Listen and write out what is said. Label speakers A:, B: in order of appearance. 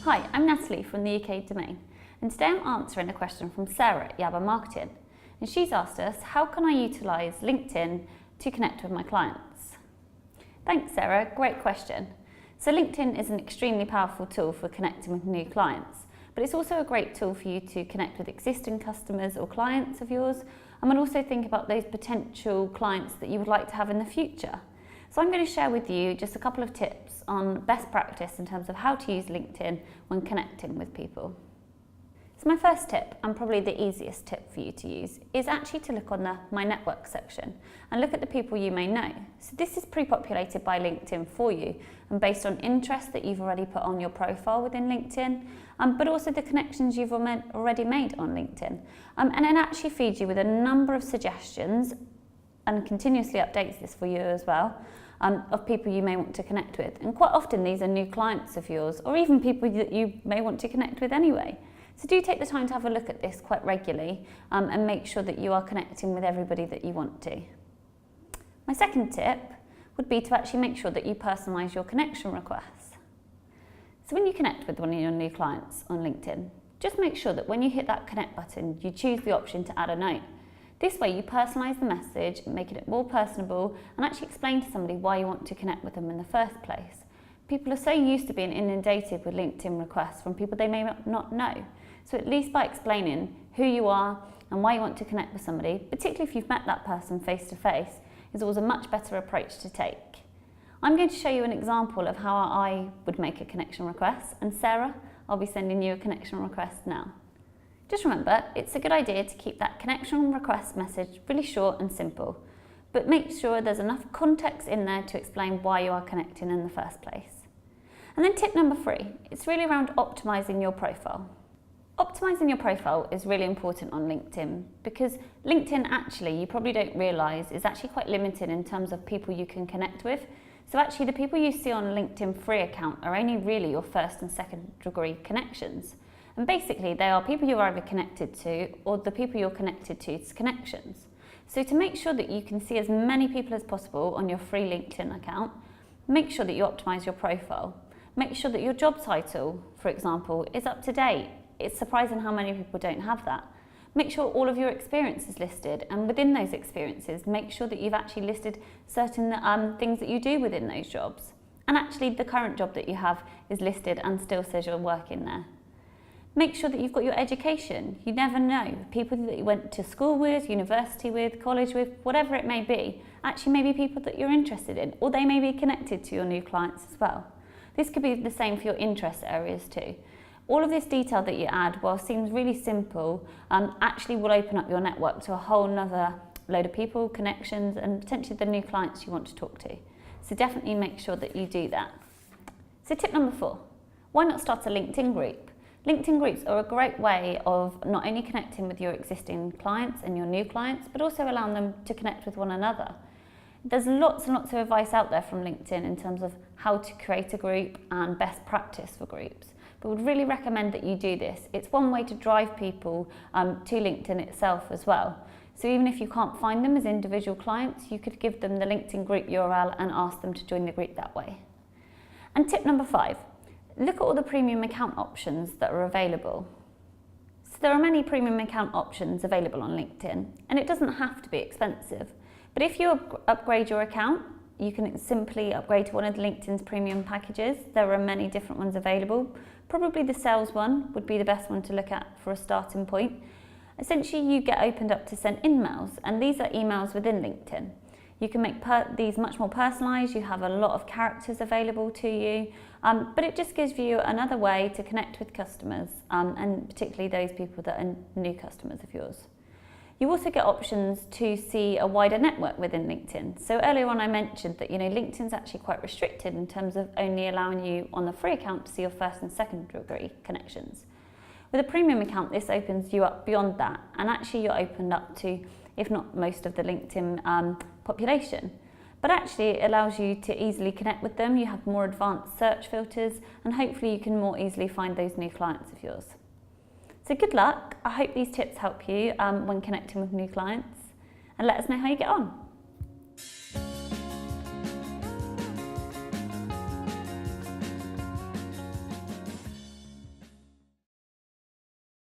A: Hi, I'm Natalie from the UK Domain, and today I'm answering a question from Sarah at Yabba Marketing. And she's asked us, how can I utilise LinkedIn to connect with my clients? Thanks, Sarah, great question. So LinkedIn is an extremely powerful tool for connecting with new clients, but it's also a great tool for you to connect with existing customers or clients of yours, and we'll also think about those potential clients that you would like to have in the future. So I'm going to share with you just a couple of tips on best practice in terms of how to use LinkedIn when connecting with people. So my first tip, and probably the easiest tip for you to use, is actually to look on the My Network section and look at the people you may know. So this is pre-populated by LinkedIn for you and based on interests that you've already put on your profile within LinkedIn, but also the connections you've already made on LinkedIn. And it actually feeds you with a number of suggestions and continuously updates this for you as well, of people you may want to connect with. And quite often these are new clients of yours, or even people that you may want to connect with anyway. So do take the time to have a look at this quite regularly and make sure that you are connecting with everybody that you want to. My second tip would be to actually make sure that you personalise your connection requests. So when you connect with one of your new clients on LinkedIn, just make sure that when you hit that connect button, you choose the option to add a note. This way you personalise the message, making it more personable, and actually explain to somebody why you want to connect with them in the first place. People are so used to being inundated with LinkedIn requests from people they may not know. So at least by explaining who you are and why you want to connect with somebody, particularly if you've met that person face to face, is always a much better approach to take. I'm going to show you an example of how I would make a connection request, and Sarah, I'll be sending you a connection request now. Just remember, it's a good idea to keep that connection request message really short and simple, but make sure there's enough context in there to explain why you are connecting in the first place. And then tip number 3, it's really around optimising your profile. Optimising your profile is really important on LinkedIn because LinkedIn actually, you probably don't realise, is actually quite limited in terms of people you can connect with. So actually the people you see on a LinkedIn free account are only really your first and second degree connections. And basically they are people you're either connected to or the people you're connected to's connections. So to make sure that you can see as many people as possible on your free LinkedIn account, make sure that you optimise your profile. Make sure that your job title, for example, is up to date. It's surprising how many people don't have that. Make sure all of your experience is listed, and within those experiences, make sure that you've actually listed certain things that you do within those jobs. And actually the current job that you have is listed and still says you're working there. Make sure that you've got your education. You never know. People that you went to school with, university with, college with, whatever it may be, actually may be people that you're interested in, or they may be connected to your new clients as well. This could be the same for your interest areas too. All of this detail that you add, while seems really simple, actually will open up your network to a whole nother load of people, connections, and potentially the new clients you want to talk to. So definitely make sure that you do that. So tip number 4, why not start a LinkedIn group? LinkedIn groups are a great way of not only connecting with your existing clients and your new clients, but also allowing them to connect with one another. There's lots and lots of advice out there from LinkedIn in terms of how to create a group and best practice for groups. But would really recommend that you do this. It's one way to drive people to LinkedIn itself as well. So even if you can't find them as individual clients, you could give them the LinkedIn group URL and ask them to join the group that way. And tip number 5, look at all the premium account options that are available. So there are many premium account options available on LinkedIn, and it doesn't have to be expensive. But if you upgrade your account, you can simply upgrade to one of LinkedIn's premium packages. There are many different ones available. Probably the sales one would be the best one to look at for a starting point. Essentially, you get opened up to send emails, and these are emails within LinkedIn. You can make these much more personalised. You have a lot of characters available to you, but it just gives you another way to connect with customers, and particularly those people that are new customers of yours. You also get options to see a wider network within LinkedIn. So earlier on I mentioned that LinkedIn's actually quite restricted in terms of only allowing you on the free account to see your first and second degree connections. With a premium account, this opens you up beyond that, and actually you're opened up to, if not most of the LinkedIn population. But actually it allows you to easily connect with them. You have more advanced search filters, and hopefully you can more easily find those new clients of yours. So good luck. I hope these tips help you when connecting with new clients, and let us know how you get on.